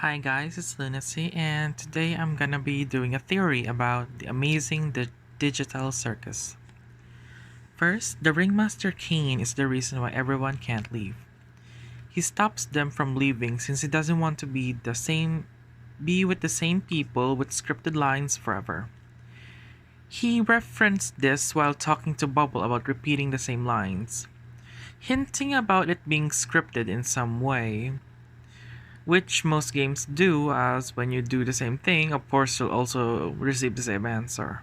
Hi guys, it's Lunacy, and today I'm gonna be doing a theory about the amazing digital circus. First, the ringmaster Kane is the reason why everyone can't leave. He stops them from leaving since he doesn't want to be with the same people with scripted lines forever. He referenced this while talking to Bubble about repeating the same lines, hinting about it being scripted in some way, which most games do, as when you do the same thing, of course, you'll also receive the same answer.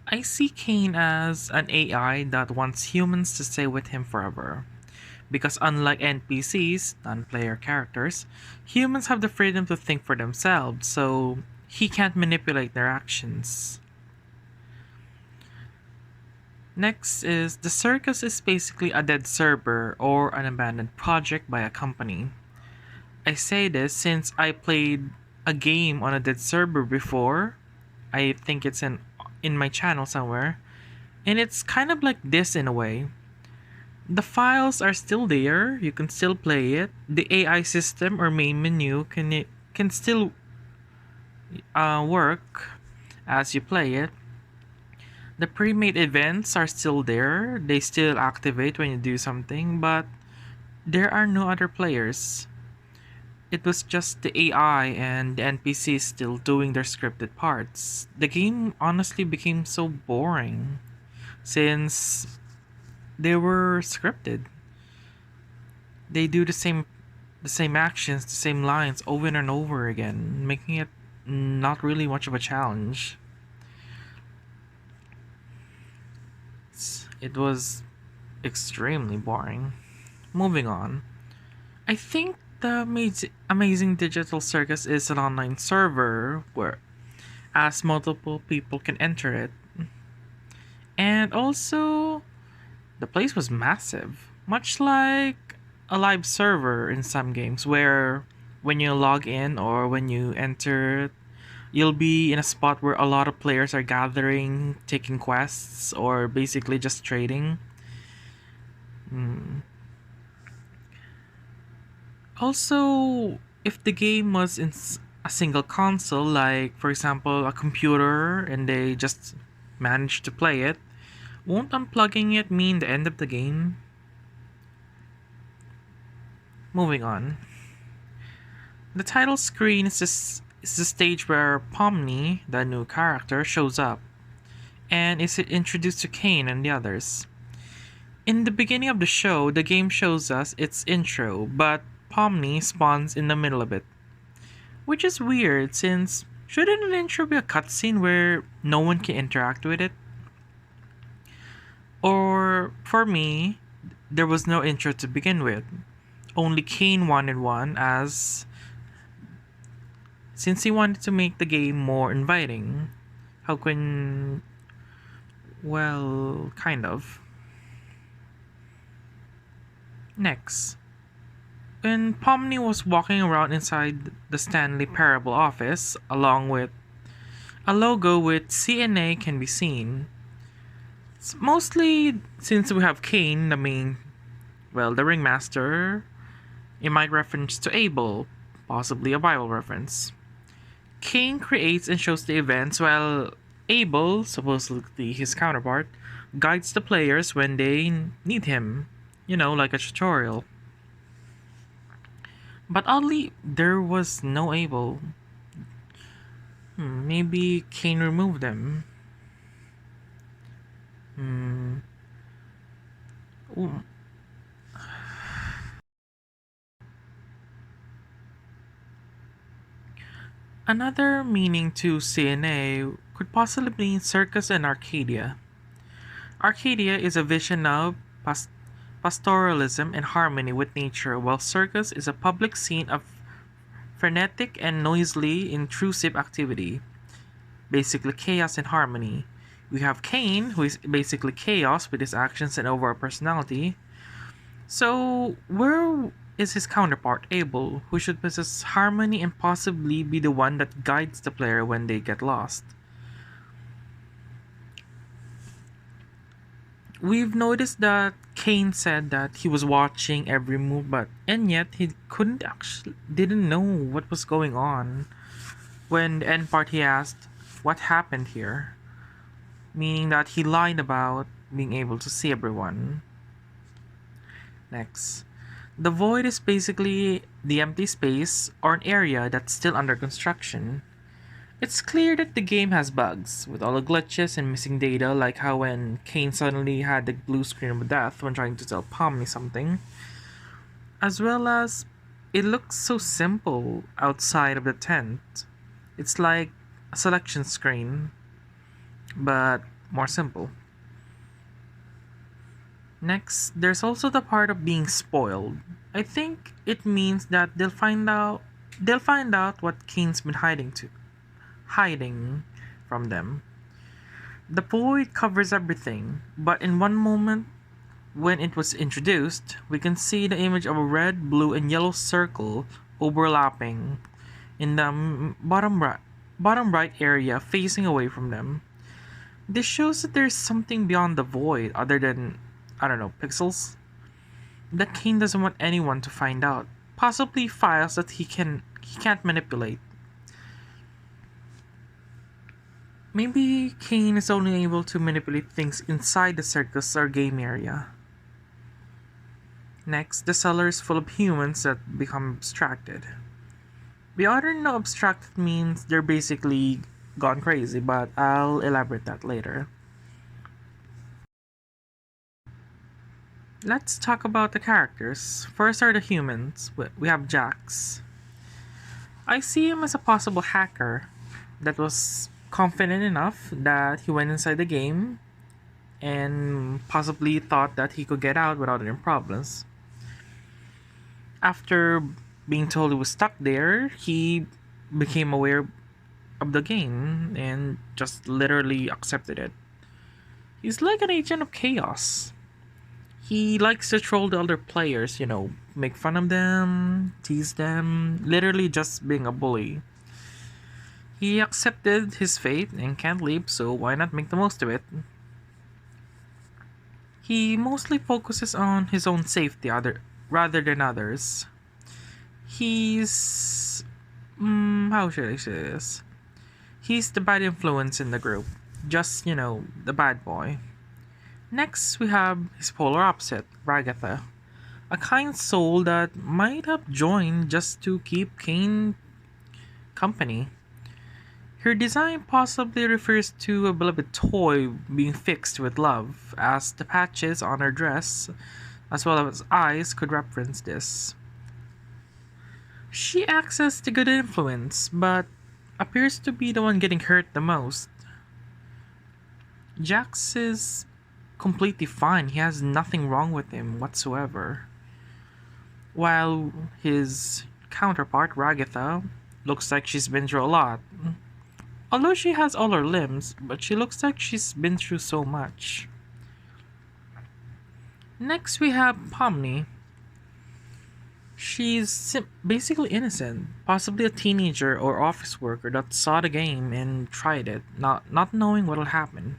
I see Kane as an AI that wants humans to stay with him forever. Because unlike NPCs, non player characters, humans have the freedom to think for themselves, so he can't manipulate their actions. Next is the circus is basically a dead server or an abandoned project by a company. I say this since I played a game on a dead server before. I think it's in my channel somewhere. And it's kind of like this in a way. The files are still there, you can still play it. The AI system or main menu can still work as you play it. The pre-made events are still there. They still activate when you do something, but there are no other players. It was just the AI and the NPCs still doing their scripted parts. The game honestly became so boring since they were scripted. They do the same actions, the same lines over and over again, making it not really much of a challenge. It was extremely boring. Moving on. I think the amazing digital circus is an online server where as multiple people can enter it. And also the place was massive, much like a live server in some games where when you log in or when you enter you'll be in a spot where a lot of players are gathering, taking quests, or basically just trading. Hmm. Also, if the game was in a single console, like for example a computer, and they just managed to play it, won't unplugging it mean the end of the game? Moving on. The title screen is the stage where Pomni, the new character, shows up, and is introduced to Kane and the others. In the beginning of the show, the game shows us its intro, but Pomni spawns in the middle of it. Which is weird since shouldn't an intro be a cutscene where no one can interact with it? Or for me, there was no intro to begin with. Only Kane wanted one as since he wanted to make the game more inviting. How can well, kind of. Next, when Pomni was walking around inside the Stanley Parable office, along with a logo with CNA can be seen. It's mostly since we have Kane, the ringmaster, it might reference to Abel, possibly a Bible reference. Kane creates and shows the events while Abel, supposedly his counterpart, guides the players when they need him, like a tutorial. But oddly, there was no Abel. Maybe Kane removed them. Hmm. Ooh. Another meaning to CNA could possibly mean Circus and Arcadia. Arcadia is a vision of pastoralism and harmony with nature, while Circus is a public scene of frenetic and noisily intrusive activity, basically chaos and harmony. We have Kane, who is basically chaos with his actions and overall personality. So, where is his counterpart, Abel, who should possess harmony and possibly be the one that guides the player when they get lost? We've noticed that Kane said that he was watching every move, but and yet he didn't know what was going on. When the end party asked what happened here, meaning that he lied about being able to see everyone. Next, the void is basically the empty space or an area that's still under construction. It's clear that the game has bugs, with all the glitches and missing data, like how when Kane suddenly had the blue screen of death when trying to tell Pomni something, as well as it looks so simple outside of the tent. It's like a selection screen, but more simple. Next, there's also the part of being spoiled. I think it means that they'll find out what Kane's been hiding from them. The void covers everything, but in one moment when it was introduced, we can see the image of a red, blue, and yellow circle overlapping in the bottom right area facing away from them. This shows that there's something beyond the void other than, I don't know, pixels that Kane doesn't want anyone to find out. Possibly files that he can't manipulate. Maybe Kane is only able to manipulate things inside the circus or game area. Next, the cellar is full of humans that become abstracted. We already know abstracted means they're basically gone crazy, but I'll elaborate that later. Let's talk about the characters. First are the humans. We have Jax. I see him as a possible hacker that was confident enough that he went inside the game and possibly thought that he could get out without any problems. After being told he was stuck there, he became aware of the game and just literally accepted it. He's like an agent of chaos. He likes to troll the other players, make fun of them, tease them, literally just being a bully. He accepted his fate and can't leave, so why not make the most of it? He mostly focuses on his own safety rather than others. He's. How should I say this? He's the bad influence in the group. Just, the bad boy. Next, we have his polar opposite, Ragatha. A kind soul that might have joined just to keep Kane company. Her design possibly refers to a beloved toy being fixed with love, as the patches on her dress, as well as eyes, could reference this. She acts as the good influence, but appears to be the one getting hurt the most. Jax is completely fine, he has nothing wrong with him whatsoever. While his counterpart, Ragatha, looks like she's been through a lot. Although she has all her limbs, but she looks like she's been through so much. Next we have Pomni. She's basically innocent, possibly a teenager or office worker that saw the game and tried it, not knowing what'll happen.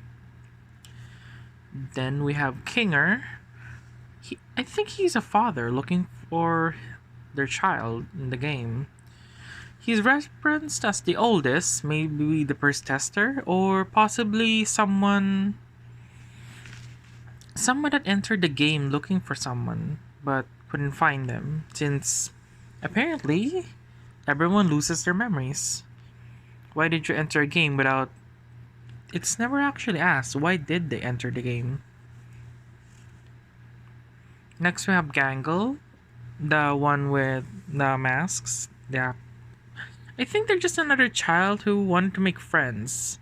Then we have Kinger. I think he's a father looking for their child in the game. He's referenced as the oldest, maybe the first tester, or possibly someone that entered the game looking for someone, but couldn't find them, since apparently everyone loses their memories. Why did you enter a game without... It's never actually asked, why did they enter the game? Next we have Gangle, the one with the masks. Yeah. I think they're just another child who wanted to make friends.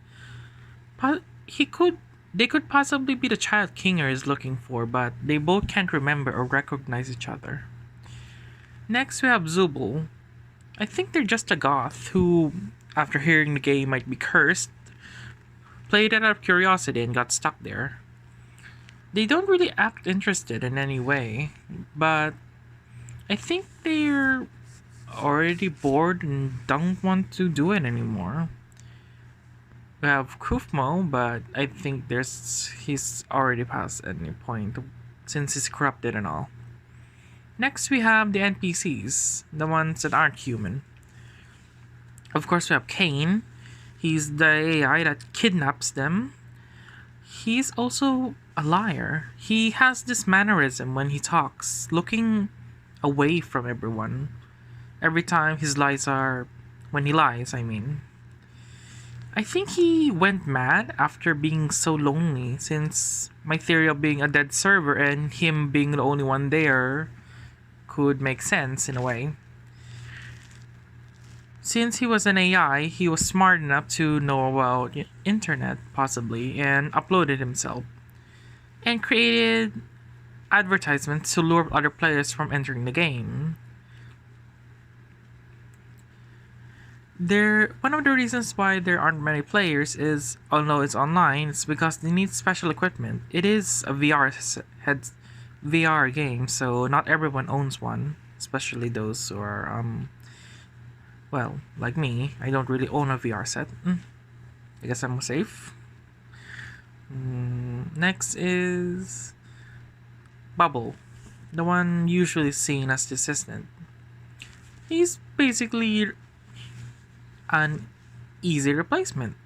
They could possibly be the child Kinger is looking for, but they both can't remember or recognize each other. Next we have Zubul. I think they're just a goth who, after hearing the game might be cursed, played it out of curiosity and got stuck there. They don't really act interested in any way, but I think they're already bored and don't want to do it anymore. We have Kufmo, but I think he's already past any point of since he's corrupted and all. Next, we have the NPCs, the ones that aren't human. Of course, we have Cain. He's the AI that kidnaps them. He's also a liar. He has this mannerism when he talks, looking away from everyone. Every time when he lies, I mean. I think he went mad after being so lonely, since my theory of being a dead server and him being the only one there could make sense in a way. Since he was an AI, he was smart enough to know about internet, possibly, and uploaded himself. And created advertisements to lure other players from entering the game. One of the reasons why there aren't many players is, although it's online, it's because they need special equipment. It is a VR game, so not everyone owns one, especially those who are well, like me. I don't really own a VR set. I guess I'm safe. Next is Bubble, the one usually seen as the assistant. He's basically an easy replacement.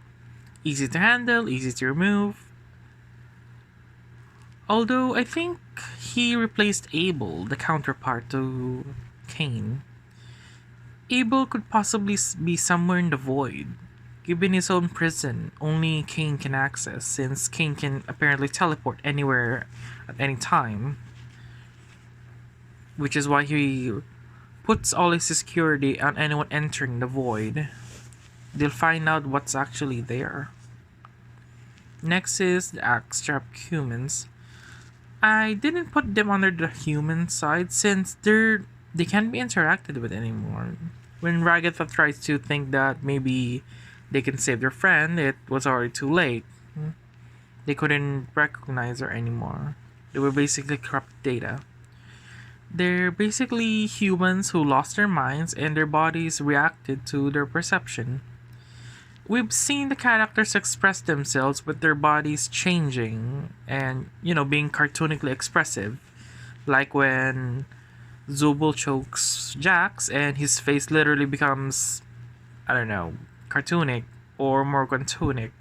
Easy to handle, easy to remove. Although I think he replaced Abel, the counterpart to Cain. Abel could possibly be somewhere in the void, given his own prison only Cain can access, since Cain can apparently teleport anywhere at any time. Which is why he puts all his security on anyone entering the void. They'll find out what's actually there. Next is the Axe-strapped humans. I didn't put them under the human side since they can't be interacted with anymore. When Ragatha tries to think that maybe they can save their friend, it was already too late. They couldn't recognize her anymore. They were basically corrupt data. They're basically humans who lost their minds and their bodies reacted to their perception. We've seen the characters express themselves with their bodies changing and, being cartoonically expressive. Like when Zubul chokes Jax and his face literally becomes, cartoonic or more cartoonic.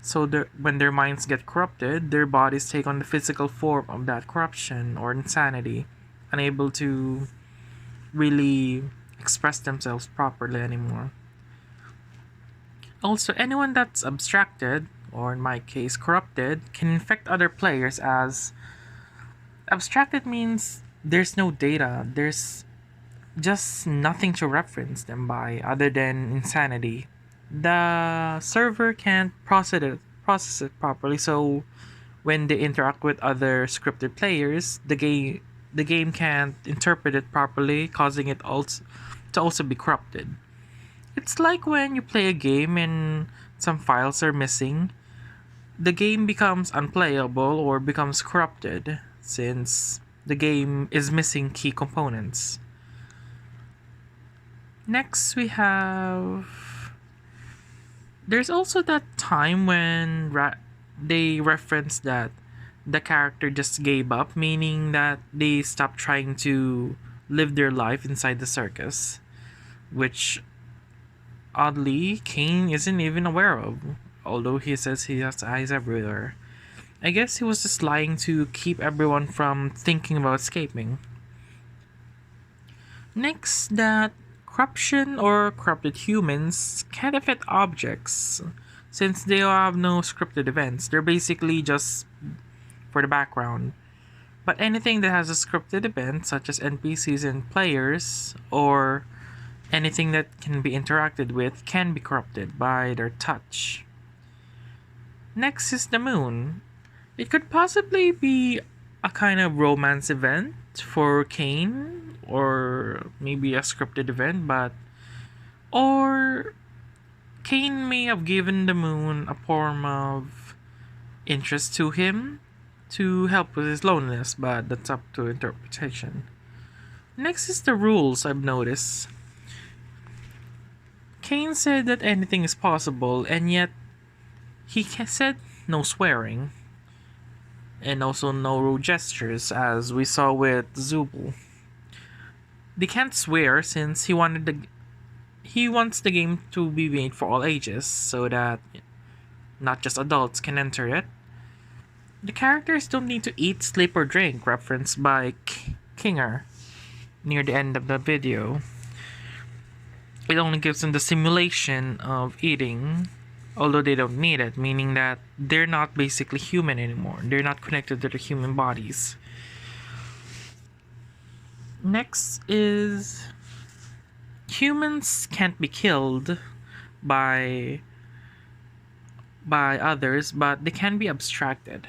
So when their minds get corrupted, their bodies take on the physical form of that corruption or insanity, unable to really express themselves properly anymore. Also, anyone that's abstracted, or in my case, corrupted, can infect other players as abstracted means there's no data, there's just nothing to reference them by other than insanity. The server can't process it properly, so when they interact with other scripted players, the game can't interpret it properly, causing it to also be corrupted. It's like when you play a game and some files are missing, the game becomes unplayable or becomes corrupted since the game is missing key components. Next, we have. There's also that time when they reference that the character just gave up, meaning that they stopped trying to live their life inside the circus, which oddly Cain isn't even aware of, although he says he has eyes everywhere. I guess he was just lying to keep everyone from thinking about escaping. Next, that corruption or corrupted humans can't affect objects, since they have no scripted events. They're basically just for the background. But anything that has a scripted event, such as NPCs and players, or anything that can be interacted with, can be corrupted by their touch. Next is the moon. It could possibly be a kind of romance event for Cain, or maybe a scripted event, or Cain may have given the moon a form of interest to him to help with his loneliness, but that's up to interpretation. Next is the rules I've noticed. Cain said that anything is possible, and yet he said no swearing. and also no gestures, as we saw with Zubul. They can't swear since he wants the game to be made for all ages, so that not just adults can enter it. The characters don't need to eat, sleep, or drink, referenced by Kinger near the end of the video. It only gives them the simulation of eating, although they don't need it, meaning that they're not basically human anymore. They're not connected to their human bodies. Next is humans can't be killed by others, but they can be abstracted.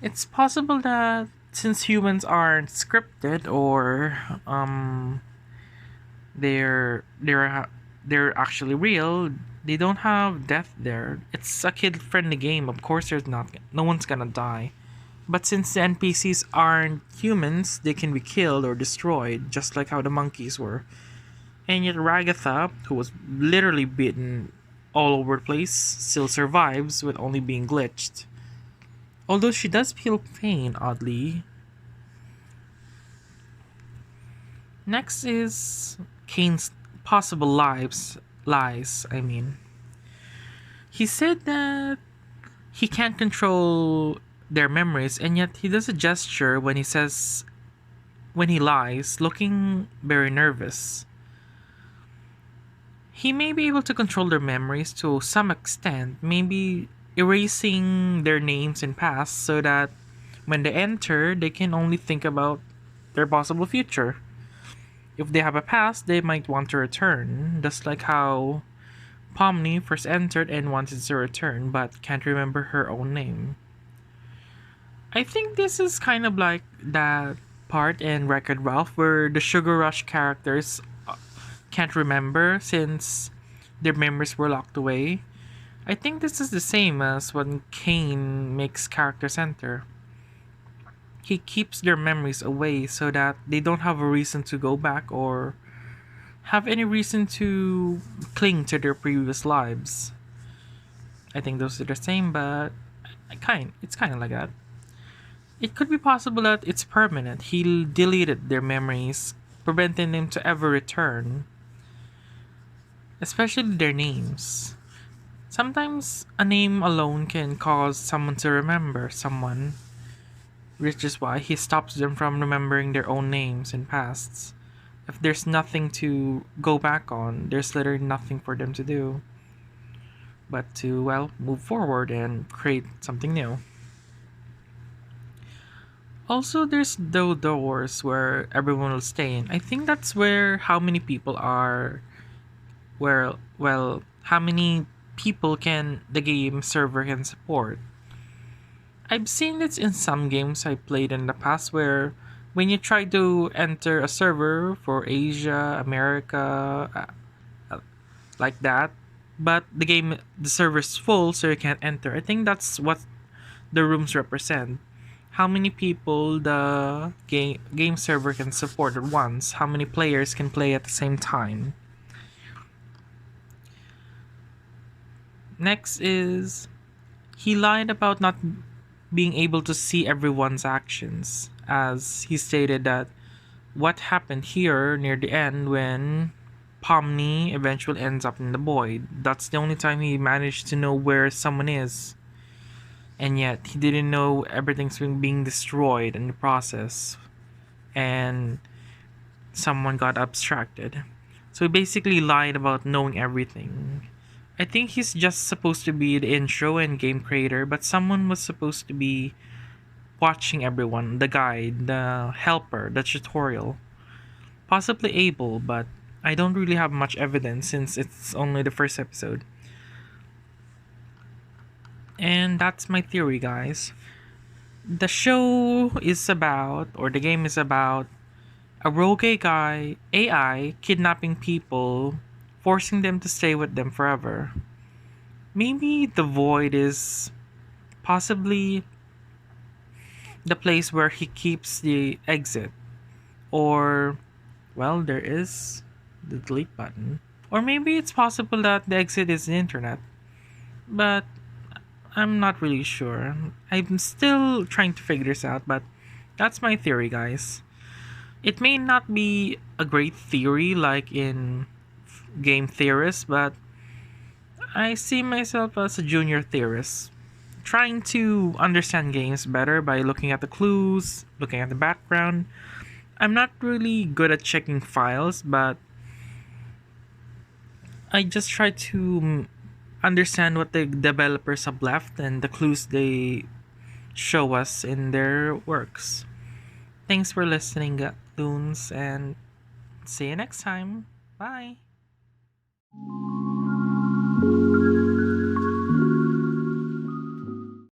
It's possible that since humans aren't scripted or they're actually real, they don't have death there. It's a kid-friendly game. Of course, no one's gonna die. But since the NPCs aren't humans, they can be killed or destroyed, just like how the monkeys were. And yet Ragatha, who was literally beaten all over the place, still survives with only being glitched. Although she does feel pain, oddly. Next is Kane's possible lies, I mean. He said that he can't control their memories, and yet he does a gesture when he lies, looking very nervous. He may be able to control their memories to some extent, maybe erasing their names and past so that when they enter, they can only think about their possible future. If they have a past, they might want to return, just like how Pomni first entered and wanted to return but can't remember her own name. I think this is kind of like that part in Wreck-It Ralph where the Sugar Rush characters can't remember since their memories were locked away. I think this is the same as when Kane makes characters enter. He keeps their memories away so that they don't have a reason to go back or have any reason to cling to their previous lives. I think those are the same, but it's kind of like that. It could be possible that it's permanent. He deleted their memories, preventing them to ever return, especially their names. Sometimes a name alone can cause someone to remember someone, which is why he stops them from remembering their own names and pasts. If there's nothing to go back on, there's literally nothing for them to do but to, well, move forward and create something new. Also, there's the doors where everyone will stay in. I think that's where how many people are, how many people can the game server can support. I've seen this in some games I played in the past where when you try to enter a server for Asia, America, like that, but the server's full so you can't enter. I think that's what the rooms represent. How many people the game server can support at once, how many players can play at the same time. Next is he lied about not being able to see everyone's actions, as he stated that what happened here near the end when Pomni eventually ends up in the void. That's the only time he managed to know where someone is. And yet, he didn't know everything's being destroyed in the process. And someone got abstracted. So he basically lied about knowing everything. I think he's just supposed to be the intro and game creator, but someone was supposed to be watching everyone, the guide, the helper, the tutorial. Possibly Abel, but I don't really have much evidence since it's only the first episode. And that's my theory, guys. The show is about, or the game is about, a rogue AI kidnapping people, forcing them to stay with them forever. Maybe the void is possibly the place where he keeps the exit. Or, well, there is the delete button. Or maybe it's possible that the exit is the internet. But I'm not really sure. I'm still trying to figure this out, but that's my theory, guys. It may not be a great theory like in game theorists, but I see myself as a junior theorist, trying to understand games better by looking at the clues, looking at the background. I'm not really good at checking files, but I just try to understand what the developers have left and the clues they show us in their works. Thanks for listening, Lunes, and see you next time. Bye.